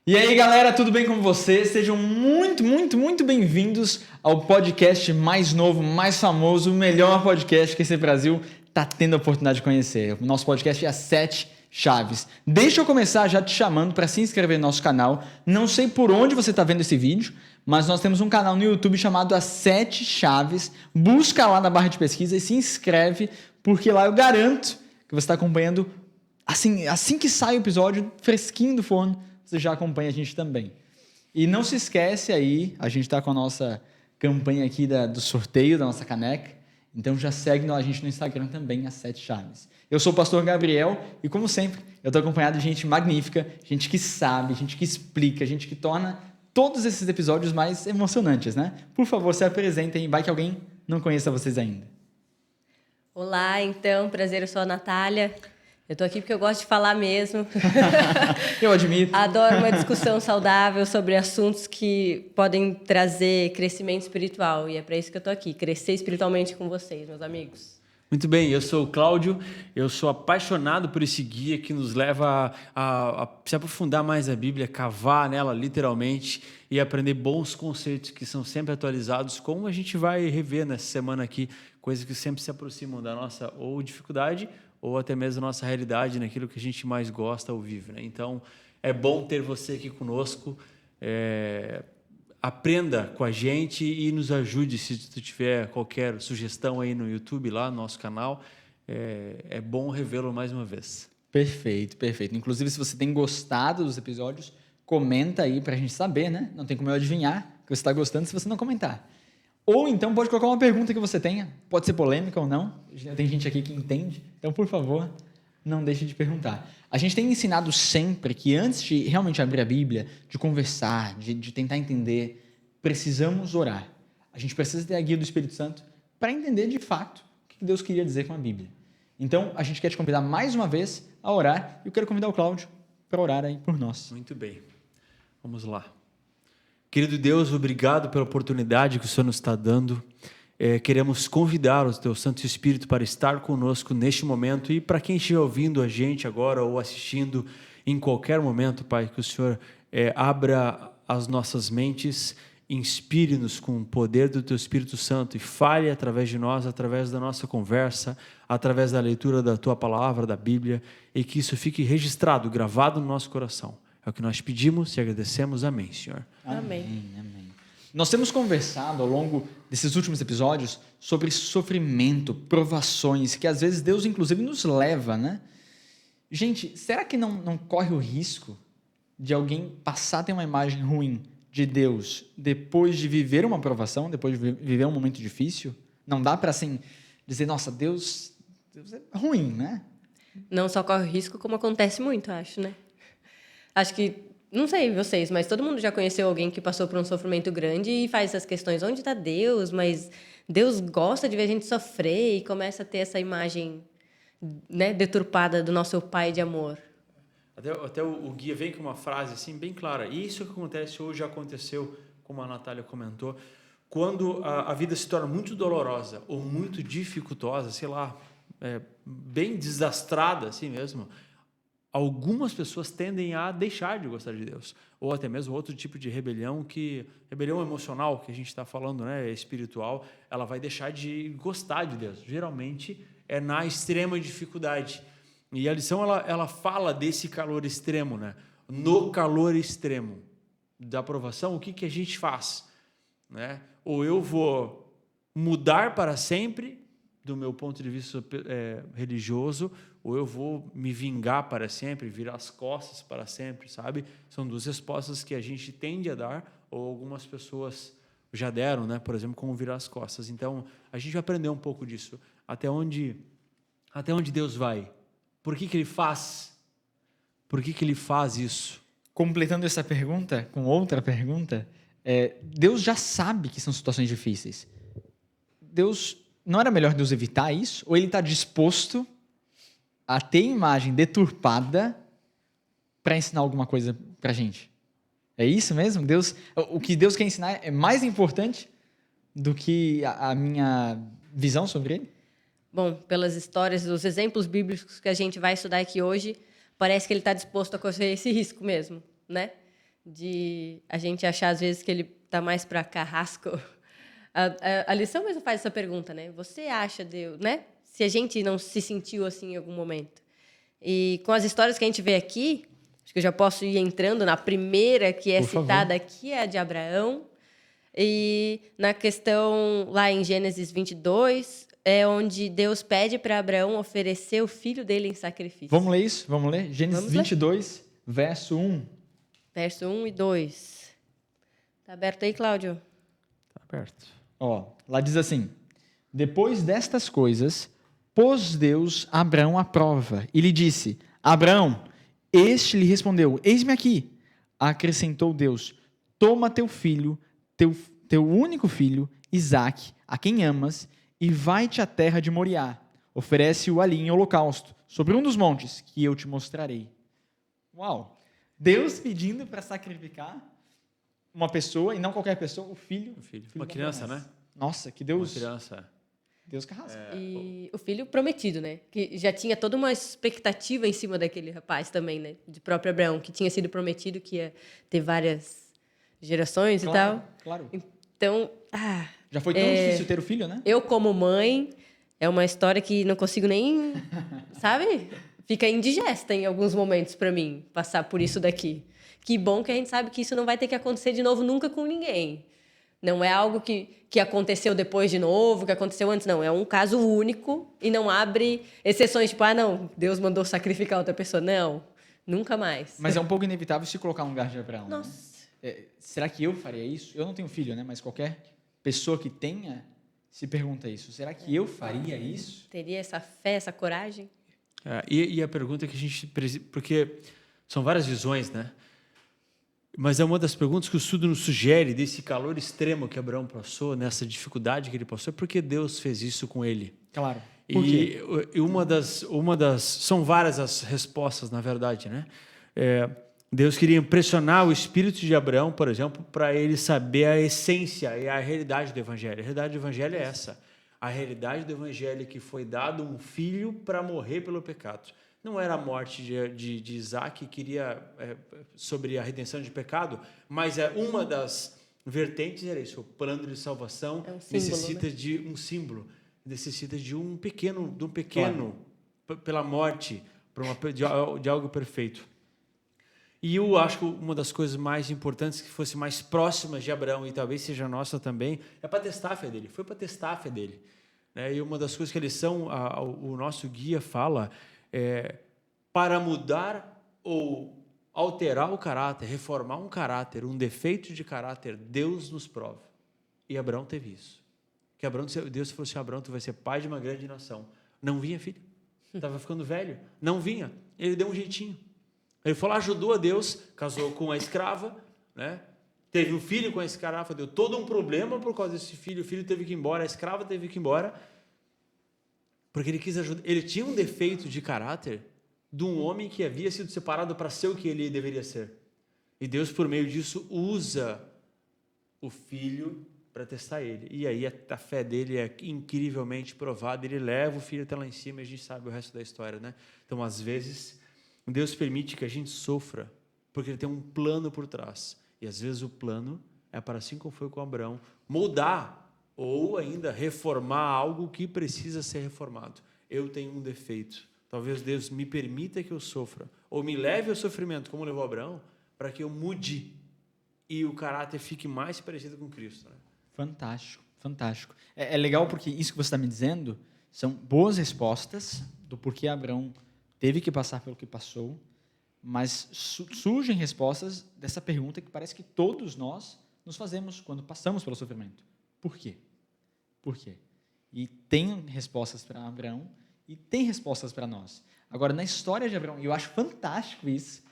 E aí, galera, tudo bem com vocês? Sejam muito bem-vindos ao podcast mais novo, mais famoso, o melhor podcast que esse Brasil está tendo a oportunidade de conhecer. O nosso podcast é As Sete Chaves. Deixa eu começar já te chamando para se inscrever no nosso canal. Não sei por onde você está vendo esse vídeo, mas nós temos um canal no YouTube chamado As Sete Chaves. Busca lá na barra de pesquisa e se inscreve, porque lá eu garanto que você está acompanhando assim que sai o episódio, fresquinho do forno, você já acompanha a gente também. E não se esquece aí, a gente está com a nossa campanha aqui do sorteio da nossa caneca, então já segue a gente no Instagram também, As Sete Chaves. Eu sou o pastor Gabriel e, como sempre, eu estou acompanhado de gente magnífica, gente que sabe, gente que explica, gente que torna todos esses episódios mais emocionantes, né? Por favor, se apresentem, vai que alguém não conheça vocês ainda. Olá, então, prazer, eu sou a Natália. Eu tô aqui porque eu gosto de falar mesmo. Eu admito. Adoro uma discussão saudável sobre assuntos que podem trazer crescimento espiritual. E é para isso que eu tô aqui, crescer espiritualmente com vocês, meus amigos. Muito bem, eu sou o Cláudio, eu sou apaixonado por esse guia que nos leva a se aprofundar mais na Bíblia, cavar nela literalmente e aprender bons conceitos que são sempre atualizados, como a gente vai rever nessa semana aqui, coisas que sempre se aproximam da nossa ou dificuldade ou até mesmo da nossa realidade, naquilo que a gente mais gosta ou vive, né? Então, é bom ter você aqui conosco, aprenda com a gente e nos ajude se tu tiver qualquer sugestão aí no YouTube, lá no nosso canal. É bom revê-lo mais uma vez. Perfeito. Inclusive, se você tem gostado dos episódios, comenta aí pra gente saber, né? Não tem como eu adivinhar que você está gostando se você não comentar. Ou então pode colocar uma pergunta que você tenha, pode ser polêmica ou não. Tem gente aqui que entende, então, por favor, não deixe de perguntar. A gente tem ensinado sempre que antes de realmente abrir a Bíblia, de conversar, de tentar entender, precisamos orar. A gente precisa ter a guia do Espírito Santo para entender de fato o que Deus queria dizer com a Bíblia. Então, a gente quer te convidar mais uma vez a orar e eu quero convidar o Cláudio para orar aí por nós. Muito bem, vamos lá. Querido Deus, obrigado pela oportunidade que o Senhor nos está dando. Queremos convidar o Teu Santo Espírito para estar conosco neste momento e para quem estiver ouvindo a gente agora ou assistindo em qualquer momento, Pai, que o Senhor abra as nossas mentes, inspire-nos com o poder do Teu Espírito Santo e fale através de nós, através da nossa conversa, através da leitura da Tua Palavra, da Bíblia, e que isso fique registrado, gravado no nosso coração. É o que nós pedimos e agradecemos. Amém, Senhor. Amém. Nós temos conversado ao longo desses últimos episódios sobre sofrimento, provações, que às vezes Deus inclusive nos leva, né? Gente, será que não corre o risco de alguém passar a ter uma imagem ruim de Deus depois de viver uma provação, depois de viver um momento difícil? Não dá para assim dizer, nossa, Deus é ruim, né? Não só corre risco, como acontece muito, acho, né? Acho que, não sei vocês, mas todo mundo já conheceu alguém que passou por um sofrimento grande e faz essas questões, onde está Deus? Mas Deus gosta de ver a gente sofrer e começa a ter essa imagem, né, deturpada do nosso Pai de amor. Até o guia vem com uma frase assim bem clara. Isso que acontece hoje já aconteceu, como a Natália comentou, quando a vida se torna muito dolorosa ou muito dificultosa, sei lá, bem desastrada assim mesmo, algumas pessoas tendem a deixar de gostar de Deus, ou até mesmo outro tipo de rebelião emocional que a gente está falando, né, espiritual, ela vai deixar de gostar de Deus. Geralmente é na extrema dificuldade. E a lição ela fala desse calor extremo, né? No calor extremo da provação, o que a gente faz, né? Ou eu vou mudar para sempre do meu ponto de vista religioso, ou eu vou me vingar para sempre, virar as costas para sempre, sabe? São duas respostas que a gente tende a dar, ou algumas pessoas já deram, né? Por exemplo, como virar as costas. Então, a gente vai aprender um pouco disso. Até onde Deus vai? Por que Ele faz? Por que Ele faz isso? Completando essa pergunta com outra pergunta, Deus já sabe que são situações difíceis. Não era melhor Deus evitar isso? Ou Ele está disposto a ter imagem deturpada para ensinar alguma coisa para a gente? É isso mesmo? O que Deus quer ensinar é mais importante do que a minha visão sobre Ele? Bom, pelas histórias, os exemplos bíblicos que a gente vai estudar aqui hoje, parece que Ele está disposto a correr esse risco mesmo, né? de a gente achar, às vezes, que ele tá mais para carrasco. A lição mesmo faz essa pergunta, né? Você acha, Deus, né? Se a gente não se sentiu assim em algum momento. E com as histórias que a gente vê aqui, acho que eu já posso ir entrando na primeira que é citada aqui, é a de Abraão. E na questão lá em Gênesis 22, é onde Deus pede para Abraão oferecer o filho dele em sacrifício. Vamos ler isso? Vamos ler? Gênesis 22, verso 1. Verso 1 e 2. Tá aberto aí, Cláudio? Tá aberto. Ó, lá diz assim: depois destas coisas, pôs Deus Abraão à prova e lhe disse: Abraão, este lhe respondeu: eis-me aqui. Acrescentou Deus: toma teu filho, teu único filho, Isaque, a quem amas, e vai-te à terra de Moriá. Oferece-o ali em holocausto, sobre um dos montes que eu te mostrarei. Uau! Deus pedindo para sacrificar uma pessoa, e não qualquer pessoa, o filho. Uma criança, né? Nossa, que Deus. Uma criança. Deus carrasca. E o filho prometido, né? Que já tinha toda uma expectativa em cima daquele rapaz também, né? De próprio Abraão, que tinha sido prometido que ia ter várias gerações e tal. Claro. Então, Já foi tão difícil ter o filho, né? eu como mãe, é uma história que não consigo nem, sabe? Fica indigesta em alguns momentos para mim, passar por isso daqui. Que bom que a gente sabe que isso não vai ter que acontecer de novo nunca com ninguém. Não é algo que aconteceu depois de novo, que aconteceu antes, não. É um caso único e não abre exceções, tipo, não, Deus mandou sacrificar outra pessoa. Não, nunca mais. Mas é um pouco inevitável se colocar no lugar de Abraão. Nossa. Né? Será que eu faria isso? Eu não tenho filho, né? Mas qualquer pessoa que tenha se pergunta isso. Será que eu faria isso? Teria essa fé, essa coragem? E a pergunta que a gente... Porque são várias visões, né? Mas é uma das perguntas que o estudo nos sugere, desse calor extremo que Abraão passou, nessa dificuldade que ele passou, é porque Deus fez isso com ele. Claro. Por quê? E uma das... São várias as respostas, na verdade, né? Deus queria impressionar o espírito de Abraão, por exemplo, para ele saber a essência e a realidade do Evangelho. A realidade do Evangelho é essa. A realidade do Evangelho é que foi dado um filho para morrer pelo pecado. Não era a morte de Isaac que queria sobre a redenção de pecado, mas uma das vertentes era isso. O plano de salvação necessita de um símbolo, necessita de um pequeno, claro, pela morte, de algo perfeito. E eu acho que uma das coisas mais importantes, que fosse mais próximas de Abraão, e talvez seja nossa também, é para testar a fé dele. Foi para testar a fé dele. Né? E uma das coisas que a lição, o nosso guia fala, para mudar ou alterar o caráter, reformar um caráter, um defeito de caráter, Deus nos prova. E Abraão teve isso. Que Deus falou assim: Abraão, tu vai ser pai de uma grande nação. Não vinha, filho. Estava ficando velho. Não vinha. Ele deu um jeitinho. Ele foi lá, ajudou a Deus, casou com a escrava, né? Teve um filho com a escrava, deu todo um problema por causa desse filho. O filho teve que ir embora, a escrava teve que ir embora, porque ele quis ajudar. Ele tinha um defeito de caráter de um homem que havia sido separado para ser o que ele deveria ser. E Deus, por meio disso, usa o filho para testar ele. E aí a fé dele é incrivelmente provada. Ele leva o filho até lá em cima e a gente sabe o resto da história, né? Então, às vezes, Deus permite que a gente sofra porque Ele tem um plano por trás. E às vezes o plano é para, assim como foi com Abraão, moldar ou ainda reformar algo que precisa ser reformado. Eu tenho um defeito. Talvez Deus me permita que eu sofra, ou me leve ao sofrimento, como levou Abraão, para que eu mude e o caráter fique mais parecido com Cristo. Né? Fantástico, fantástico. É legal porque isso que você está me dizendo são boas respostas do porquê Abraão teve que passar pelo que passou, mas surgem respostas dessa pergunta que parece que todos nós nos fazemos quando passamos pelo sofrimento. Por quê? Por quê? E tem respostas para Abraão e tem respostas para nós. Agora, na história de Abraão, e eu acho fantástico isso,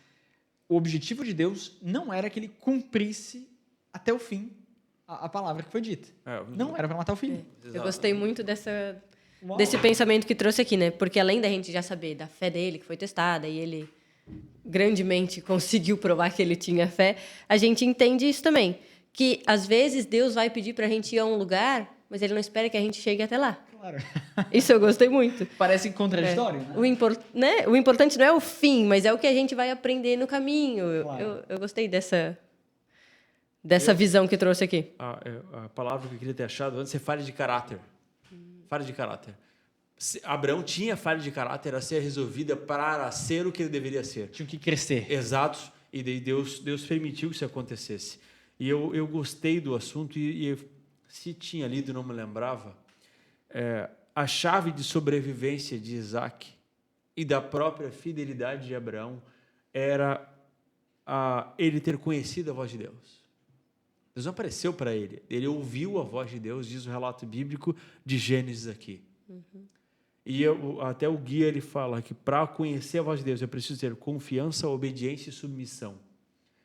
o objetivo de Deus não era que ele cumprisse até o fim a palavra que foi dita. Não era para matar o filho. Eu gostei muito desse pensamento que trouxe aqui, né? Porque além da gente já saber da fé dele, que foi testada, e ele grandemente conseguiu provar que ele tinha fé, a gente entende isso também. Que, às vezes, Deus vai pedir para a gente ir a um lugar, mas Ele não espera que a gente chegue até lá. Claro. Isso eu gostei muito. Parece contraditório, né? O importante não é o fim, mas é o que a gente vai aprender no caminho. Claro. Eu gostei dessa dessa visão que trouxe aqui. A palavra que eu queria ter achado antes é falha de caráter. Falha de caráter. Abraão tinha falha de caráter a ser resolvida para ser o que ele deveria ser. Tinha que crescer. Exato. E daí Deus permitiu que isso acontecesse. E eu gostei do assunto e se tinha lido, não me lembrava, a chave de sobrevivência de Isaac e da própria fidelidade de Abraão era ele ter conhecido a voz de Deus. Deus não apareceu para ele. Ele ouviu a voz de Deus, diz o relato bíblico de Gênesis aqui. E até o guia ele fala que para conhecer a voz de Deus eu preciso ter confiança, obediência e submissão.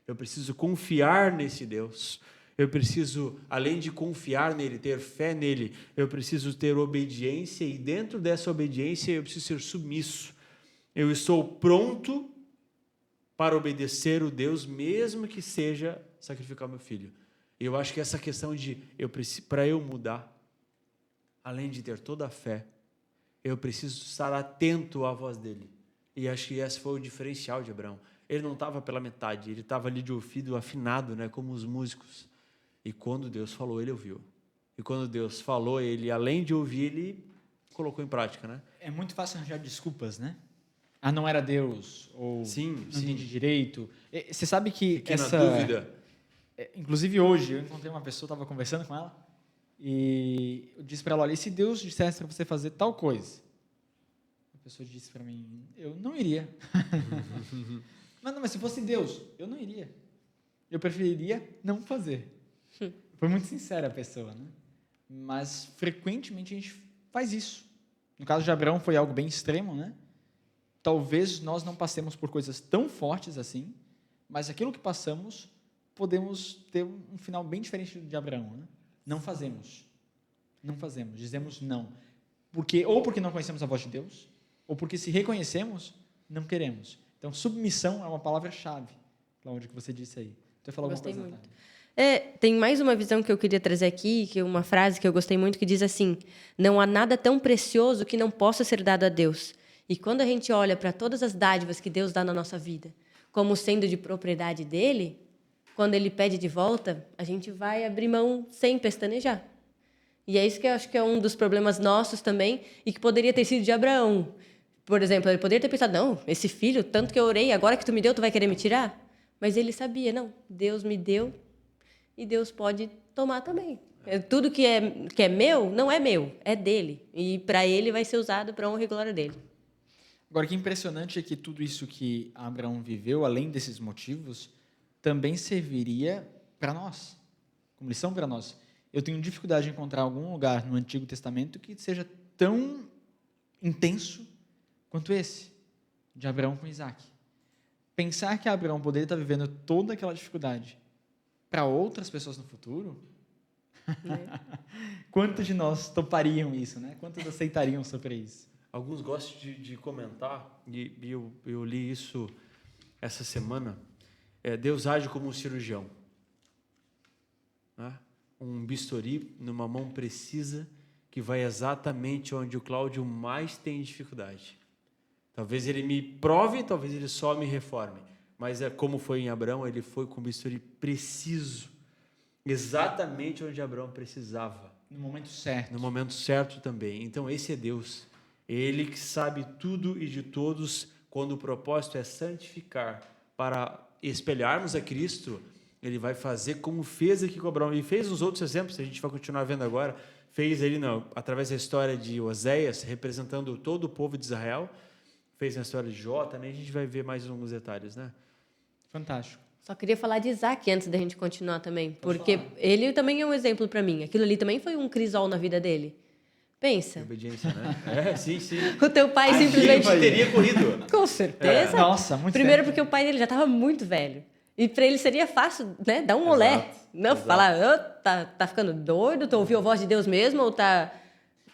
Eu preciso confiar nesse Deus. Eu preciso, além de confiar nele, ter fé nele, eu preciso ter obediência e dentro dessa obediência eu preciso ser submisso. Eu estou pronto para obedecer o Deus, mesmo que seja sacrificar meu filho. Eu acho que essa questão de, para eu mudar, além de ter toda a fé, eu preciso estar atento à voz dele. E acho que esse foi o diferencial de Abraão. Ele não estava pela metade, ele estava ali de ouvido afinado, né, como os músicos. E quando Deus falou, ele ouviu. E quando Deus falou, ele, além de ouvir, ele colocou em prática, né? É muito fácil arranjar desculpas, né? Não era Deus, ou sim, não entendi direito. Você sabe que fiquei essa... na dúvida. Inclusive hoje, eu encontrei uma pessoa, estava conversando com ela, e eu disse para ela, olha, e se Deus dissesse para você fazer tal coisa? A pessoa disse para mim, eu não iria. Mas se fosse Deus, eu não iria. Eu preferiria não fazer. Foi muito sincera a pessoa, né? Mas frequentemente a gente faz isso. No caso de Abraão foi algo bem extremo, né? Talvez nós não passemos por coisas tão fortes assim, mas aquilo que passamos, podemos ter um final bem diferente de Abraão, né? Não fazemos. Não fazemos. Dizemos não. Ou porque não conhecemos a voz de Deus, ou porque se reconhecemos, não queremos. Então, submissão é uma palavra-chave, Cláudia, que você disse aí. Você falou alguma coisa? Muito. Tem mais uma visão que eu queria trazer aqui, que é uma frase que eu gostei muito, que diz assim, não há nada tão precioso que não possa ser dado a Deus. E quando a gente olha para todas as dádivas que Deus dá na nossa vida, como sendo de propriedade dele, quando ele pede de volta, a gente vai abrir mão sem pestanejar. E é isso que eu acho que é um dos problemas nossos também, e que poderia ter sido de Abraão. Por exemplo, ele poderia ter pensado, não, esse filho, tanto que eu orei, agora que tu me deu, tu vai querer me tirar? Mas ele sabia, não, Deus me deu e Deus pode tomar também. Tudo que é meu, não é meu, é dele. E para ele vai ser usado para a honra e glória dele. Agora, o que é impressionante é que tudo isso que Abraão viveu, além desses motivos, também serviria para nós, como lição para nós. Eu tenho dificuldade de encontrar algum lugar no Antigo Testamento que seja tão intenso quanto esse, de Abraão com Isaac. Pensar que Abraão poderia estar vivendo toda aquela dificuldade para outras pessoas no futuro, quantos de nós topariam isso, né? Quantos aceitariam sobre isso? Alguns gostam de comentar, e eu li isso essa semana, Deus age como um cirurgião. Né? Um bisturi numa mão precisa que vai exatamente onde o Cláudio mais tem dificuldade. Talvez ele me prove, talvez ele só me reforme. Mas como foi em Abraão, ele foi com o bisturi preciso, exatamente onde Abraão precisava. No momento certo. No momento certo também. Então esse é Deus. Ele que sabe tudo e de todos, quando o propósito é santificar para espelharmos a Cristo, ele vai fazer como fez aqui com Abraão. E fez nos outros exemplos, a gente vai continuar vendo agora, fez ali através da história de Oséias, representando todo o povo de Israel, fez na história de Jó, também a gente vai ver mais alguns detalhes, né? Fantástico. Só queria falar de Isaac antes da gente continuar também, porque ele também é um exemplo para mim. Aquilo ali também foi um crisol na vida dele. Pensa. Obediência, né? Sim. O teu pai simplesmente... teria corrido. Com certeza. Nossa, muito Primeiro tempo. porque o pai dele já estava muito velho. E para ele seria fácil, né? Dar um olé. Não exato. Falar, tá ficando doido? Tu ouviu a voz de Deus mesmo? Ou tá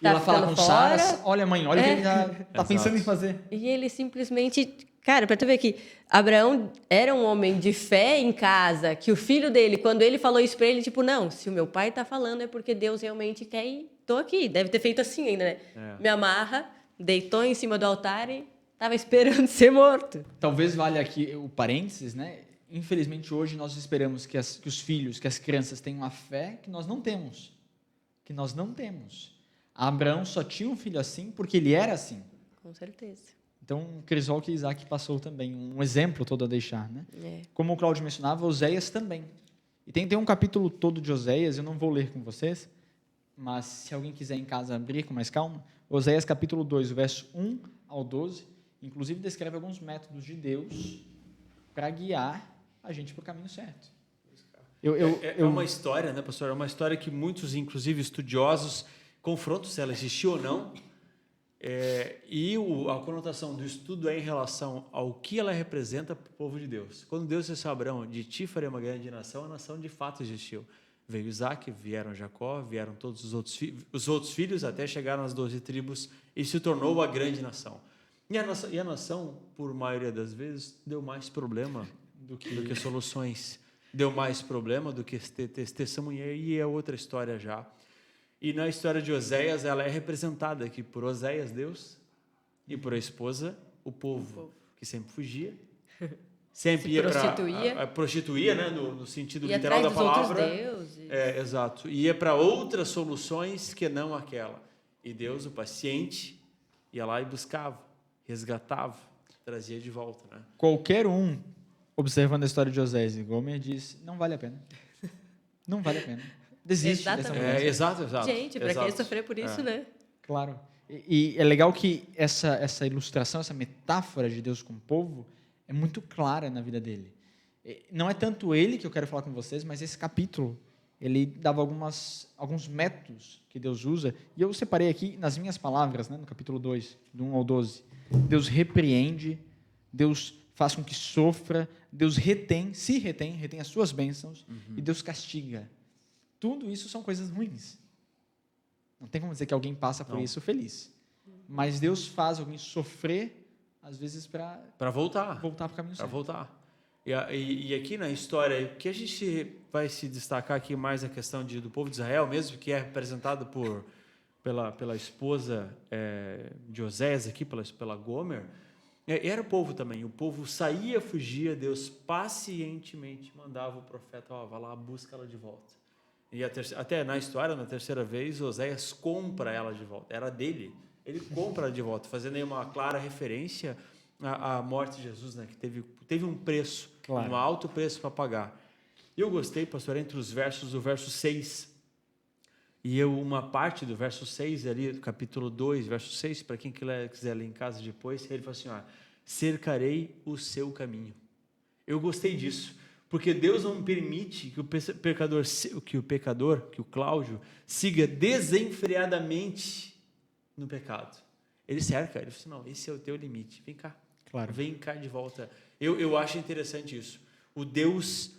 E ela fala com fora? Sara, olha mãe, olha o que ele já está pensando em fazer. E ele simplesmente... Cara, para tu ver que Abraão era um homem de fé em casa, que o filho dele, quando ele falou isso para ele, tipo, não, se o meu pai tá falando é porque Deus realmente quer ir, tô aqui. Deve ter feito assim ainda, né? Me amarra, deitou em cima do altar e tava esperando ser morto. Talvez valha aqui o parênteses, né? infelizmente, hoje nós esperamos que os filhos, que as crianças tenham a fé que nós não temos. Que nós não temos. Abraão só tinha um filho assim porque ele era assim. Com certeza. Então, Crisol que Isaac passou também, um exemplo todo a deixar, né? É. Como o Cláudio mencionava, Oséias também. E tem um capítulo todo de Oséias, eu não vou ler com vocês, mas se alguém quiser em casa abrir com mais calma, Oséias capítulo 2, o verso 1 ao 12, inclusive descreve alguns métodos de Deus para guiar a gente para o caminho certo. É uma história, né, pastor? É uma história que muitos, inclusive estudiosos, confrontam se ela existiu ou não. A conotação do estudo é em relação ao que ela representa para o povo de Deus. Quando Deus disse a Abraão, de ti farei uma grande nação, a nação de fato existiu. Veio Isaac, vieram Jacó, vieram todos os outros filhos, até chegaram às 12 tribos e se tornou a grande nação. E a nação, por maioria das vezes, deu mais problema do que soluções. Deu mais problema do que testemunha, e é outra história já. E na história de Oséias, ela é representada aqui por Oséias, Deus, e por a esposa, o povo. Que sempre fugia, sempre ia para prostituía, né, no sentido literal da palavra. Exato. Ia para outras soluções que não aquela. E Deus, o paciente, ia lá e buscava, resgatava, trazia de volta, né? Qualquer um, observando a história de Oséias e Gomer, diz, não vale a pena. Não vale a pena. Desiste dessa mudança. Exato. Gente, para que sofrer por isso, né? Claro. E é legal que essa ilustração, essa metáfora de Deus com o povo é muito clara na vida dele. Não é tanto ele que eu quero falar com vocês, mas esse capítulo, ele dava alguns métodos que Deus usa, e eu separei aqui nas minhas palavras, né, no capítulo 2, do 1 ao 12. Deus repreende, Deus faz com que sofra, Deus retém as suas bênçãos, e Deus castiga. Tudo isso são coisas ruins. Não tem como dizer que alguém passa por isso feliz. Mas Deus faz alguém sofrer, às vezes, para voltar para o caminho certo. Para voltar. E aqui na história, que a gente vai se destacar aqui mais a questão do povo de Israel mesmo, que é representado pela esposa de Oséias aqui, pela Gomer. Era o povo também. O povo saía, fugia, Deus pacientemente mandava o profeta, vai lá, busca ela de volta. E até na história, na terceira vez, Oséias compra ela de volta. Era dele. Ele compra ela de volta, fazendo aí uma clara referência à morte de Jesus, né? Que teve um preço, claro, um alto preço para pagar. E eu gostei, pastor, entre os versos, o verso 6. E uma parte do verso 6 ali, do capítulo 2, verso 6, para quem quiser ler em casa depois, ele fala assim, cercarei o seu caminho. Eu gostei disso. Porque Deus não permite que o Cláudio, siga desenfreadamente no pecado. Ele cerca, ele fala assim, não, esse é o teu limite, vem cá, claro, vem cá de volta. Eu acho interessante isso. O Deus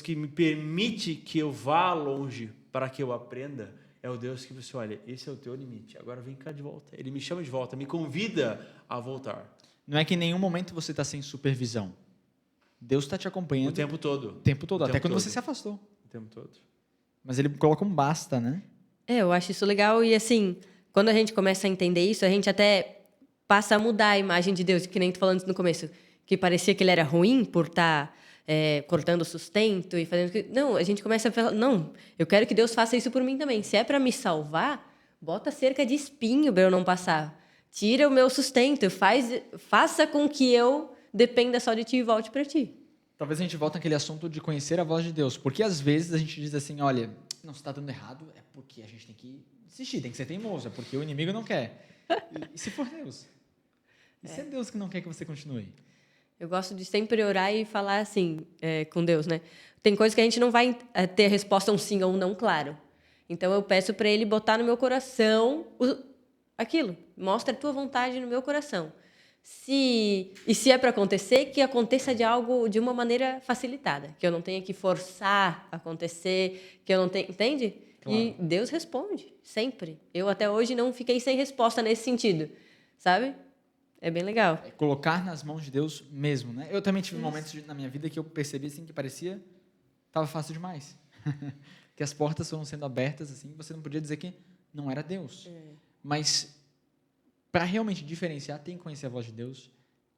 que me permite que eu vá longe para que eu aprenda, é o Deus que você olha, esse é o teu limite, agora vem cá de volta. Ele me chama de volta, me convida a voltar. Não é que em nenhum momento você está sem supervisão. Deus está te acompanhando. O tempo todo. Até quando você se afastou. O tempo todo. Mas ele coloca um basta, né? Eu acho isso legal. E assim, quando a gente começa a entender isso, a gente até passa a mudar a imagem de Deus. Que nem tu falando no começo, que parecia que ele era ruim por estar cortando o sustento e fazendo... Não, a gente começa a falar, não, eu quero que Deus faça isso por mim também. Se é para me salvar, bota cerca de espinho para eu não passar. Tira o meu sustento, faça com que eu dependa só de ti e volte para ti. Talvez a gente volte naquele assunto de conhecer a voz de Deus, porque às vezes a gente diz assim, olha, não, se está dando errado, é porque a gente tem que insistir, tem que ser teimoso, é porque o inimigo não quer. E se for Deus? E se é Deus que não quer que você continue? Eu gosto de sempre orar e falar assim, com Deus, né? Tem coisas que a gente não vai ter a resposta um sim ou um não claro. Então eu peço para Ele botar no meu coração aquilo, mostra a tua vontade no meu coração. Se é para acontecer, que aconteça de uma maneira facilitada, que eu não tenha que forçar acontecer, que eu não tenha, entende? Claro. E Deus responde, sempre. Eu até hoje não fiquei sem resposta nesse sentido, sabe? É bem legal. Colocar nas mãos de Deus mesmo, né? Eu também tive momentos na minha vida que eu percebi assim que parecia estava fácil demais, que as portas foram sendo abertas assim, você não podia dizer que não era Deus, mas para realmente diferenciar, tem que conhecer a voz de Deus,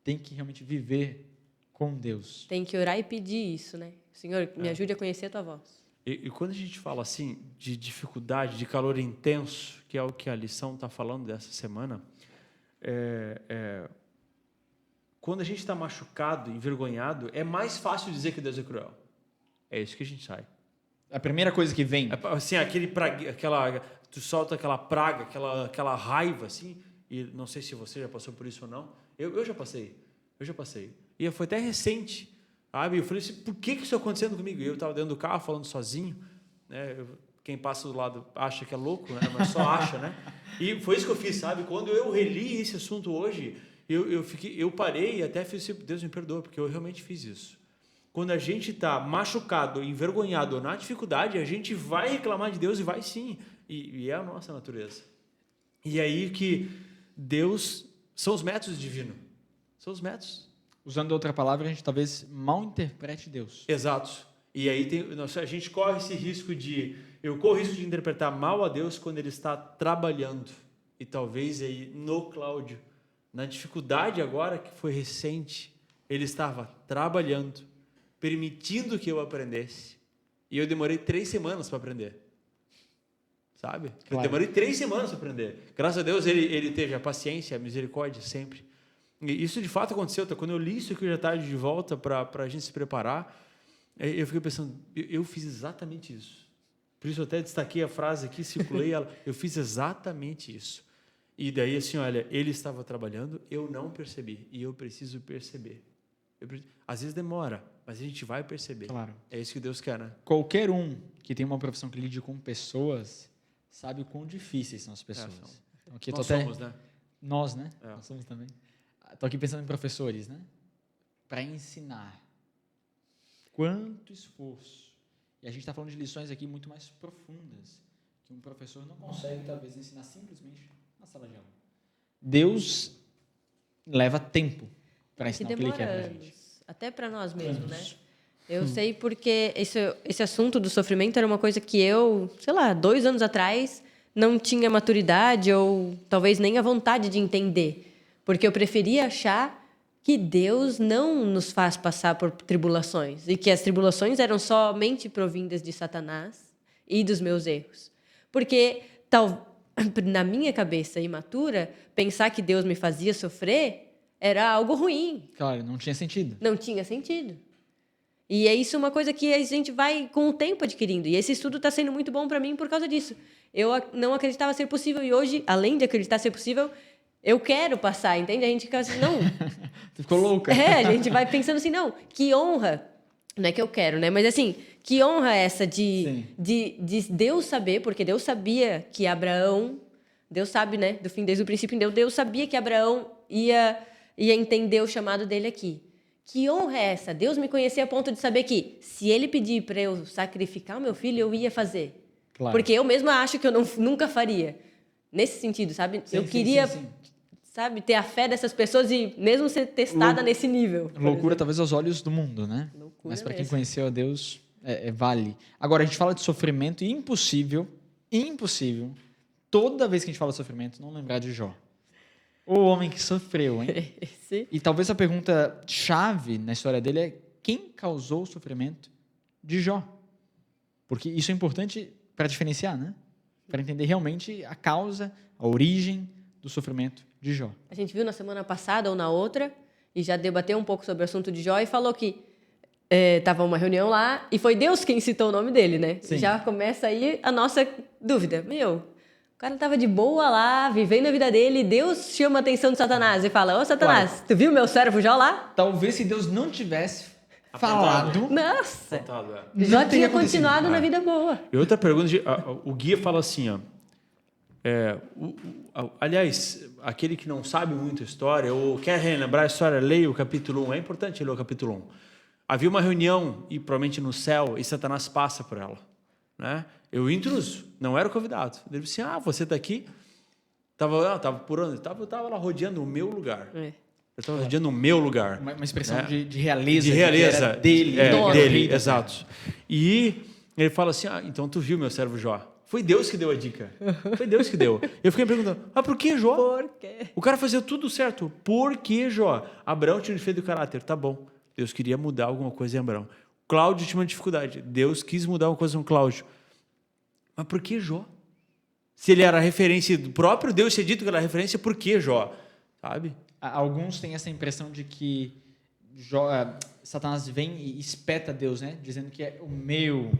tem que realmente viver com Deus. Tem que orar e pedir isso, né? Senhor, me ajude a conhecer a tua voz. E quando a gente fala assim de dificuldade, de calor intenso, que é o que a lição está falando dessa semana, quando a gente está machucado, envergonhado, é mais fácil dizer que Deus é cruel. É isso que a gente sai. A primeira coisa que vem. Assim, tu solta aquela praga, aquela raiva, assim, e não sei se você já passou por isso ou não. Eu já passei. E foi até recente, sabe? Eu falei assim, por que isso está acontecendo comigo? Eu estava dentro do carro falando sozinho, né? Quem passa do lado acha que é louco, né? Mas só acha, né? E foi isso que eu fiz, sabe? Quando eu reli esse assunto hoje, eu parei e até fiz assim, Deus me perdoa, porque eu realmente fiz isso. Quando a gente está machucado, envergonhado ou na dificuldade, a gente vai reclamar de Deus e vai sim. E é a nossa natureza. E aí que Deus são os métodos divinos. São os métodos. Usando outra palavra, a gente talvez mal interprete Deus. Exato. E aí a gente corre esse risco eu corro o risco de interpretar mal a Deus quando Ele está trabalhando. E talvez aí no Cláudio, na dificuldade agora que foi recente, Ele estava trabalhando, permitindo que eu aprendesse. E eu demorei 3 semanas para aprender. Sabe? Claro. Eu demorei 3 semanas para aprender. Graças a Deus ele teve a paciência, a misericórdia sempre. E isso de fato aconteceu. Quando eu li isso aqui hoje à tarde de volta para a gente se preparar, eu fiquei pensando, eu fiz exatamente isso. Por isso eu até destaquei a frase aqui, circulei ela. Eu fiz exatamente isso. E daí assim, olha, ele estava trabalhando, eu não percebi. E eu preciso perceber. Às vezes demora, mas a gente vai perceber. Claro. É isso que Deus quer, né? Qualquer um que tem uma profissão que lide com pessoas sabe o quão difíceis são as pessoas. Então, aqui nós somos, né? Nós, né? Nós somos também. Estou aqui pensando em professores, né? Para ensinar. Quanto esforço. E a gente está falando de lições aqui muito mais profundas, que um professor não consegue, talvez, ensinar simplesmente na sala de aula. Deus leva tempo para ensinar o que Ele quer para a gente. Até para nós mesmos, né? Eu sei porque esse assunto do sofrimento era uma coisa que eu, 2 anos atrás, não tinha maturidade ou talvez nem a vontade de entender. Porque eu preferia achar que Deus não nos faz passar por tribulações e que as tribulações eram somente provindas de Satanás e dos meus erros. Porque, na minha cabeça imatura, pensar que Deus me fazia sofrer era algo ruim. Claro, não tinha sentido. Não tinha sentido. E é isso uma coisa que a gente vai, com o tempo, adquirindo. E esse estudo está sendo muito bom para mim por causa disso. Eu não acreditava ser possível e hoje, além de acreditar ser possível, eu quero passar, entende? A gente fica assim, não... Você ficou louca. A gente vai pensando assim, não, que honra... Não é que eu quero, né? Mas assim, que honra essa de Deus saber, porque Deus sabia que Abraão... Deus sabe, né? Do fim, desde o princípio, Deus sabia que Abraão ia entender o chamado dele aqui. Que honra é essa? Deus me conhecia a ponto de saber que se ele pedir para eu sacrificar o meu filho, eu ia fazer. Claro. Porque eu mesma acho que eu nunca faria. Nesse sentido, sabe? Eu queria, sabe, ter a fé dessas pessoas e mesmo ser testada nesse nível. Loucura talvez aos olhos do mundo, né? Loucura. Mas para quem conheceu a Deus, vale. Agora, a gente fala de sofrimento e impossível, toda vez que a gente fala de sofrimento, não lembrar de Jó. O homem que sofreu, hein? E talvez a pergunta chave na história dele é quem causou o sofrimento de Jó? Porque isso é importante para diferenciar, né? Para entender realmente a causa, a origem do sofrimento de Jó. A gente viu na semana passada ou na outra, e já debateu um pouco sobre o assunto de Jó, e falou que estava uma reunião lá, e foi Deus quem citou o nome dele, né? Sim. Já começa aí a nossa dúvida. O cara estava de boa lá, vivendo a vida dele, e Deus chama a atenção de Satanás e fala, ô Satanás, claro. Tu viu meu servo Jó lá? Talvez se Deus não tivesse falado... Nossa! Jó tinha continuado na vida boa. E outra pergunta, o guia fala assim, ó, aliás, aquele que não sabe muito a história, ou quer relembrar a história, leia o capítulo 1, é importante ler o capítulo 1. Havia uma reunião, e provavelmente no céu, e Satanás passa por ela, né? Eu intruso, não era o convidado. Ele disse assim, você está aqui? Estava por onde? Eu estava lá rodeando o meu lugar. Eu estava rodeando o meu lugar. Uma expressão, né? de realeza. De realeza. Dele. Dele, exato. E ele fala assim, então tu viu meu servo Jó. Foi Deus que deu a dica. Foi Deus que deu. Eu fiquei perguntando, por que Jó? Por quê? O cara fazia tudo certo. Por que Jó? Abraão tinha um defeito de caráter. Tá bom. Deus queria mudar alguma coisa em Abraão. Cláudio tinha uma dificuldade. Deus quis mudar uma coisa com Cláudio. Mas por que Jó? Se ele era referência do próprio Deus, ser dito que era referência, por que Jó? Sabe? Alguns têm essa impressão de que Satanás vem e espeta Deus, né? Dizendo que é o meu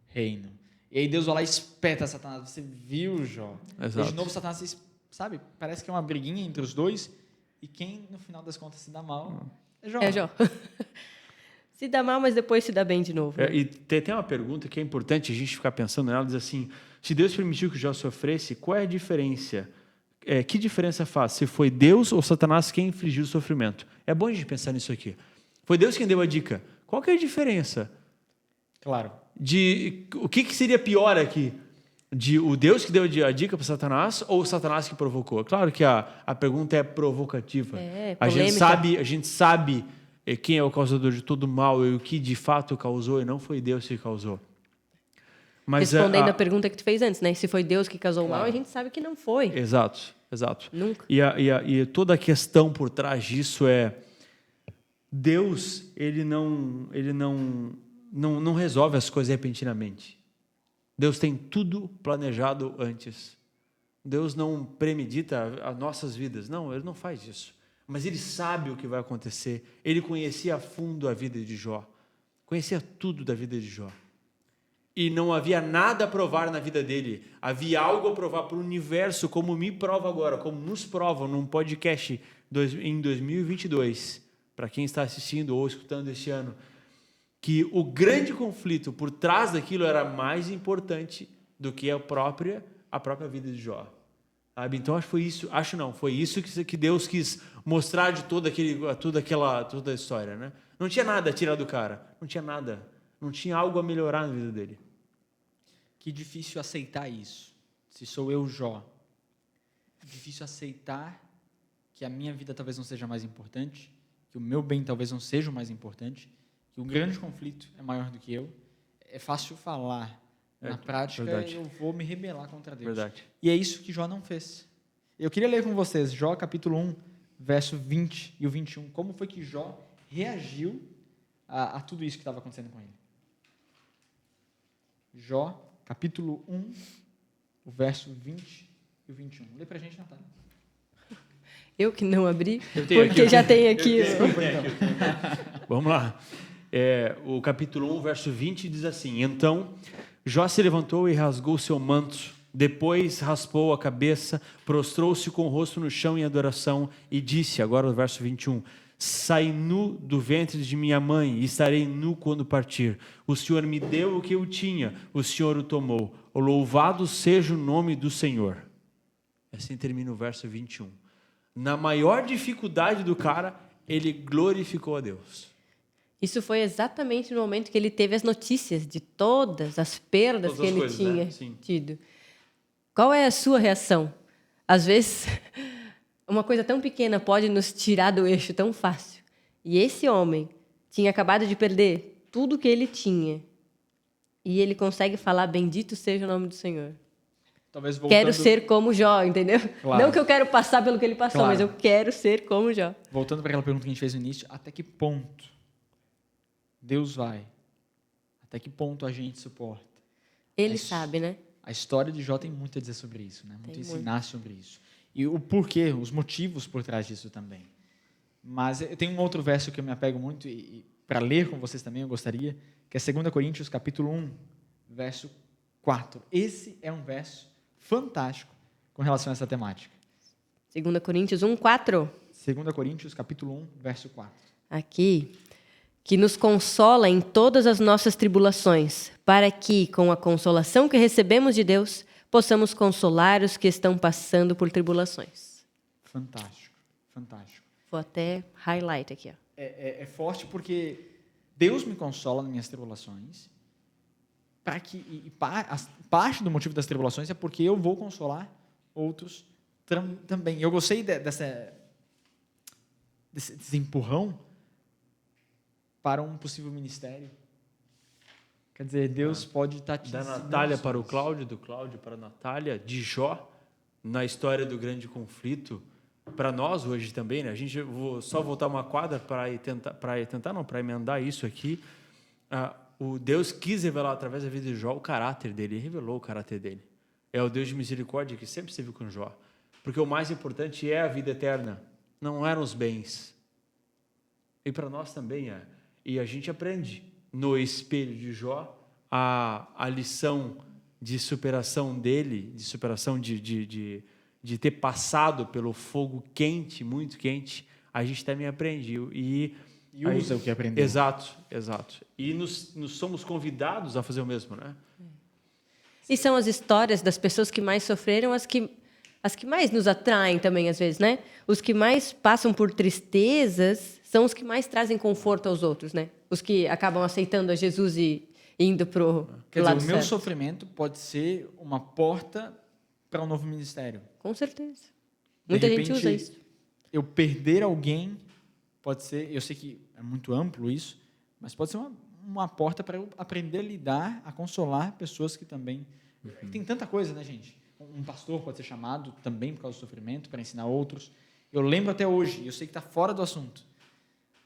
reino. E aí Deus vai lá e espeta Satanás. Você viu, Jó? Exato. E de novo Satanás, sabe? Parece que é uma briguinha entre os dois. E quem, no final das contas, se dá mal é Jó. É Jó. Se dá mal, mas depois se dá bem de novo. E tem uma pergunta que é importante a gente ficar pensando nela, diz assim, se Deus permitiu que Jó sofresse, qual é a diferença? Que diferença faz? Se foi Deus ou Satanás quem infligiu o sofrimento? É bom a gente pensar nisso aqui. Foi Deus quem deu a dica. Qual que é a diferença? Claro. O que seria pior aqui? De o Deus que deu a dica para Satanás ou o Satanás que provocou? Claro que a pergunta é provocativa. A gente sabe quem é o causador de todo mal e o que de fato causou, e não foi Deus que causou. Mas respondendo a pergunta que tu fez antes, né? Se foi Deus que causou o Claro. mal, a gente sabe que não foi. Exato. Nunca. E toda a questão por trás disso é Deus, ele não resolve as coisas repentinamente. Deus tem tudo planejado antes. Deus não premedita as nossas vidas. Não, Ele não faz isso. Mas Ele sabe o que vai acontecer. Ele conhecia a fundo a vida de Jó. Conhecia tudo da vida de Jó. E não havia nada a provar na vida dele. Havia algo a provar para o universo, como me prova agora, como nos provam num podcast em 2022, para quem está assistindo ou escutando este ano, que o grande conflito por trás daquilo era mais importante do que a própria vida de Jó. Sabe? Então foi isso que Deus quis mostrar de toda a história, né? Não tinha nada a tirar do cara, não tinha nada, não tinha algo a melhorar na vida dele. Que difícil aceitar isso. Se sou eu, Jó. Difícil aceitar que a minha vida talvez não seja mais importante, que o meu bem talvez não seja o mais importante, que o grande conflito é maior do que eu. É fácil falar. Na prática, verdade. eu vou me rebelar contra Deus. Verdade. E é isso que Jó não fez. Eu queria ler com vocês Jó capítulo 1, verso 20 e o 21. Como foi que Jó reagiu a tudo isso que estava acontecendo com ele. Jó capítulo 1, o verso 20 e o 21. Lê pra gente, Natália. Eu que não abri, tenho porque aqui. já tem aqui. Vamos lá. O capítulo 1, verso 20 diz assim: Então Jó se levantou e rasgou seu manto, depois raspou a cabeça, prostrou-se com o rosto no chão em adoração e disse, agora o verso 21, saí nu do ventre de minha mãe e estarei nu quando partir. O Senhor me deu o que eu tinha, o Senhor o tomou. O louvado seja o nome do Senhor. Assim termina o verso 21. Na maior dificuldade do cara, ele glorificou a Deus. Isso foi exatamente no momento que ele teve as notícias de todas as perdas Todas que as ele coisas, tinha né? Sim. tido. Qual é a sua reação? Às vezes, uma coisa tão pequena pode nos tirar do eixo tão fácil. E esse homem tinha acabado de perder tudo que ele tinha. E ele consegue falar, bendito seja o nome do Senhor. Talvez voltando, Quero ser como Jó, entendeu? Claro. Não que eu quero passar pelo que ele passou, Claro. mas eu quero ser como Jó. Voltando para aquela pergunta que a gente fez no início, até que ponto Deus vai? Até que ponto a gente suporta? Ele Isso. sabe, né? A história de Jó tem muito a dizer sobre isso, né? Muito a Tem ensinar sobre isso. E o porquê, os motivos por trás disso também. Mas eu tenho um outro verso que eu me apego muito, e para ler com vocês também eu gostaria, que é 2 Coríntios, capítulo 1, verso 4. Esse é um verso fantástico com relação a essa temática. 2 Coríntios 1, 4. 2 Coríntios, capítulo 1, verso 4. Aqui, que nos consola em todas as nossas tribulações, para que, com a consolação que recebemos de Deus, possamos consolar os que estão passando por tribulações. Fantástico, fantástico. Vou até highlight aqui. Ó. É forte porque Deus me consola nas minhas tribulações, para que parte do motivo das tribulações é porque eu vou consolar outros também. Eu gostei desse empurrão para um possível ministério. Quer dizer, Deus pode estar te Da ensinando Natália sobre para o isso. Cláudio, do Cláudio para a Natália, de Jó, na história do grande conflito, para nós hoje também, né? A gente vou só voltar uma quadra para emendar isso aqui. O Deus quis revelar através da vida de Jó o caráter dele, e revelou o caráter dele. É o Deus de misericórdia que sempre esteve com Jó. Porque o mais importante é a vida eterna, não eram os bens. E para nós também é. E a gente aprende no espelho de Jó a lição de superação dele, de superação de ter passado pelo fogo quente, muito quente. A gente também aprende. E usa o que aprendeu. Exato. E nos somos convidados a fazer o mesmo, né? E são as histórias das pessoas que mais sofreram as que mais nos atraem também, às vezes, né? Os que mais passam por tristezas são os que mais trazem conforto aos outros, né? Os que acabam aceitando a Jesus e indo pro lado o meu certo. sofrimento pode ser uma porta para um novo ministério. Com certeza. De Muita repente, gente usa isso. Eu perder alguém pode ser... Eu sei que é muito amplo isso, mas pode ser uma porta para eu aprender a lidar, a consolar pessoas que também... Tem tanta coisa, né, gente? Um pastor pode ser chamado também por causa do sofrimento, para ensinar outros. Eu lembro até hoje, eu sei que está fora do assunto,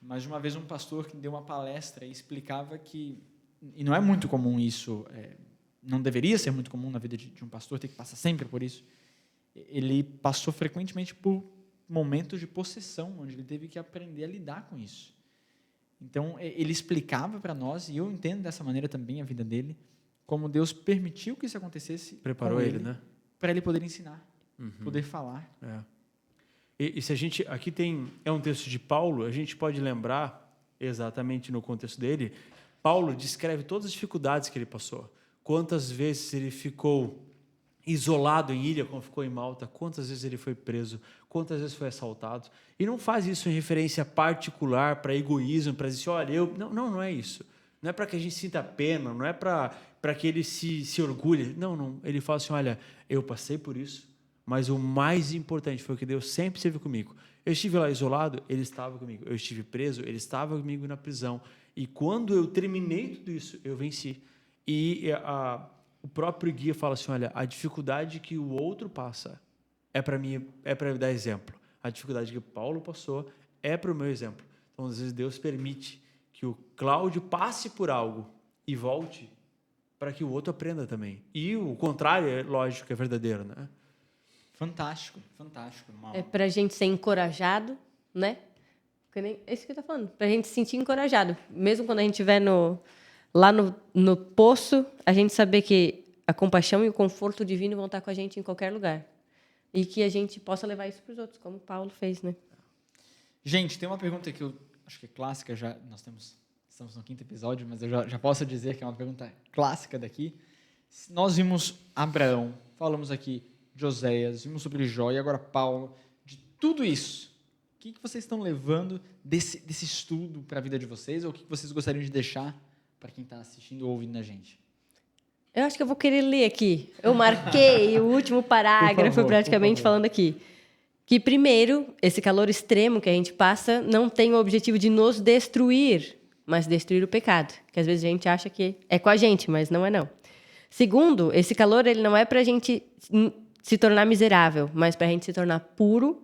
mas uma vez um pastor que deu uma palestra e explicava que... E não é muito comum isso, não deveria ser muito comum na vida de um pastor, ter que passar sempre por isso. Ele passou frequentemente por momentos de possessão, onde ele teve que aprender a lidar com isso. Então, ele explicava para nós, e eu entendo dessa maneira também a vida dele, como Deus permitiu que isso acontecesse. Preparou ele, né? Para ele poder ensinar, poder falar. E se a gente... Aqui é um texto de Paulo, a gente pode lembrar, exatamente no contexto dele, Paulo descreve todas as dificuldades que ele passou. Quantas vezes ele ficou isolado em ilha, como ficou em Malta, quantas vezes ele foi preso, quantas vezes foi assaltado. E não faz isso em referência particular, para egoísmo, para dizer, olha, não é isso. Não é para que a gente sinta pena, não é para que ele se orgulhe. Não. Ele fala assim, olha, eu passei por isso, mas o mais importante foi que Deus sempre esteve comigo. Eu estive lá isolado, Ele estava comigo. Eu estive preso, Ele estava comigo na prisão. E quando eu terminei tudo isso, eu venci. E o próprio guia fala assim, olha, a dificuldade que o outro passa é para mim, é para dar exemplo. A dificuldade que Paulo passou é para o meu exemplo. Então, às vezes, Deus permite que o Cláudio passe por algo e volte para que o outro aprenda também. E o contrário, é lógico, é verdadeiro, né? Fantástico. É para a gente ser encorajado, né? É isso que eu estou falando. Para a gente se sentir encorajado. Mesmo quando a gente estiver lá no poço, a gente saber que a compaixão e o conforto divino vão estar com a gente em qualquer lugar. E que a gente possa levar isso para os outros, como Paulo fez, né? Gente, tem uma pergunta que eu acho que é clássica, estamos no 5º episódio, mas eu já posso dizer que é uma pergunta clássica daqui. Nós vimos Abraão, falamos aqui de Oséias, vimos sobre Jó e agora Paulo. De tudo isso, o que vocês estão levando desse estudo para a vida de vocês, ou o que vocês gostariam de deixar para quem está assistindo ou ouvindo a gente? Eu acho que eu vou querer ler aqui. Eu marquei o último parágrafo, praticamente falando aqui. Que, primeiro, esse calor extremo que a gente passa não tem o objetivo de nos destruir, mas destruir o pecado. Que às vezes a gente acha que é com a gente, mas não é não. Segundo, esse calor ele não é para a gente se tornar miserável, mas para a gente se tornar puro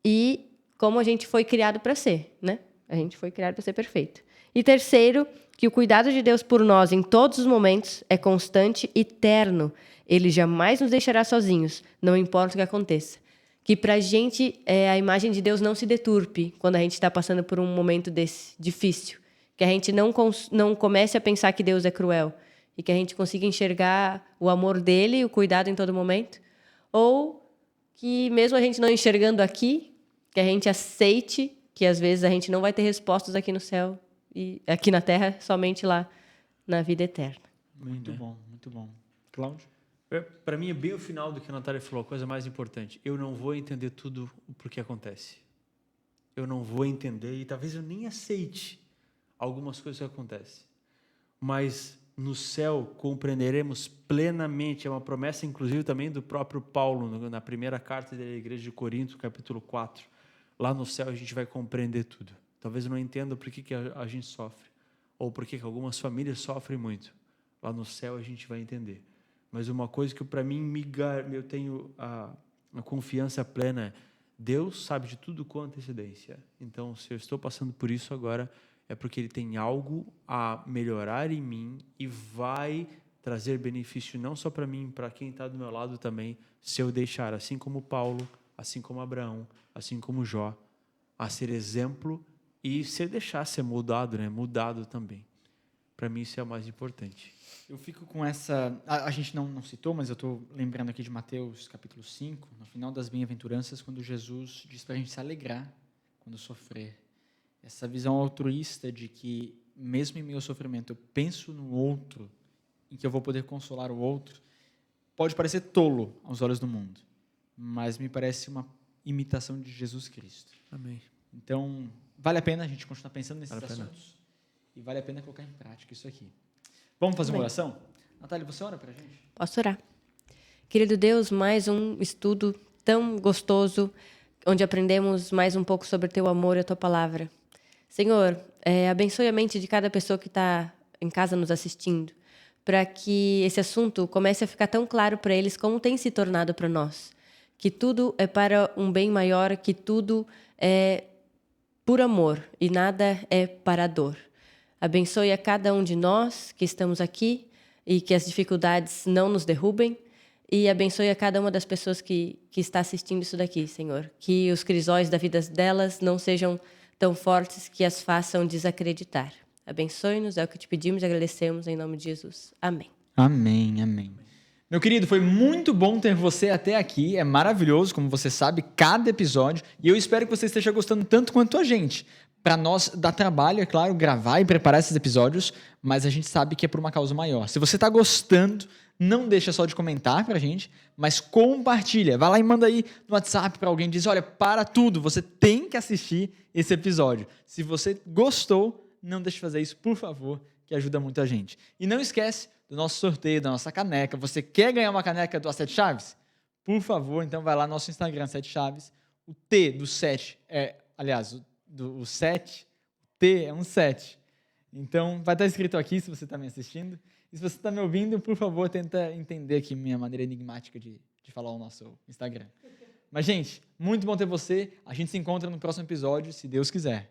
e como a gente foi criado para ser, né? A gente foi criado para ser perfeito. E terceiro, que o cuidado de Deus por nós em todos os momentos é constante e eterno. Ele jamais nos deixará sozinhos, não importa o que aconteça. Que para a gente a imagem de Deus não se deturpe quando a gente está passando por um momento desse difícil. Que a gente não comece a pensar que Deus é cruel. E que a gente consiga enxergar o amor dele e o cuidado em todo momento. Ou que mesmo a gente não enxergando aqui, que a gente aceite que às vezes a gente não vai ter respostas aqui no céu e aqui na terra, somente lá na vida eterna. Muito bom. Cláudio? Para mim é bem o final do que a Natália falou, a coisa mais importante. Eu não vou entender tudo o porquê acontece. Eu não vou entender e talvez eu nem aceite algumas coisas que acontecem. Mas no céu compreenderemos plenamente, é uma promessa inclusive também do próprio Paulo, na primeira carta da igreja de Corinto, capítulo 4. Lá no céu a gente vai compreender tudo. Talvez eu não entenda por que a gente sofre, ou por que algumas famílias sofrem muito. Lá no céu a gente vai entender. Mas uma coisa que para mim eu tenho a confiança plena, Deus sabe de tudo com antecedência. Então, se eu estou passando por isso agora, é porque Ele tem algo a melhorar em mim e vai trazer benefício não só para mim, para quem está do meu lado também, se eu deixar, assim como Paulo, assim como Abraão, assim como Jó, a ser exemplo e se deixar ser mudado, né? Mudado também. Para mim isso é o mais importante. Eu fico com essa... A gente não citou, mas eu estou lembrando aqui de Mateus capítulo 5, no final das bem-aventuranças, quando Jesus diz para a gente se alegrar quando sofrer. Essa visão altruísta de que, mesmo em meio ao sofrimento, eu penso no outro, em que eu vou poder consolar o outro, pode parecer tolo aos olhos do mundo, mas me parece uma imitação de Jesus Cristo. Amém. Então, vale a pena a gente continuar pensando nesses assuntos e vale a pena colocar em prática isso aqui. Vamos fazer uma oração? Natália, você ora para a gente? Posso orar. Querido Deus, mais um estudo tão gostoso, onde aprendemos mais um pouco sobre Teu amor e a Tua palavra. Senhor, abençoe a mente de cada pessoa que está em casa nos assistindo, para que esse assunto comece a ficar tão claro para eles como tem se tornado para nós. Que tudo é para um bem maior, que tudo é por amor e nada é para a dor. Abençoe a cada um de nós que estamos aqui e que as dificuldades não nos derrubem. E abençoe a cada uma das pessoas que está assistindo isso daqui, Senhor. Que os crisóis da vida delas não sejam tão fortes que as façam desacreditar. Abençoe-nos, é o que te pedimos e agradecemos em nome de Jesus. Amém. Amém, amém. Meu querido, foi muito bom ter você até aqui. É maravilhoso, como você sabe, cada episódio. E eu espero que você esteja gostando tanto quanto a gente. Para nós dá trabalho, é claro, gravar e preparar esses episódios, mas a gente sabe que é por uma causa maior. Se você está gostando, não deixa só de comentar para a gente, mas compartilha. Vai lá e manda aí no WhatsApp para alguém. Diz, olha, para tudo, você tem que assistir esse episódio. Se você gostou, não deixe de fazer isso, por favor, que ajuda muito a gente. E não esquece do nosso sorteio, da nossa caneca. Você quer ganhar uma caneca do A7 Chaves? Por favor, então vai lá no nosso Instagram, 7 Chaves. O T do 7 o 7, o T é um 7. Então, vai estar escrito aqui se você está me assistindo. E se você está me ouvindo, por favor, tenta entender aqui minha maneira enigmática de falar o nosso Instagram. Mas, gente, muito bom ter você. A gente se encontra no próximo episódio, se Deus quiser.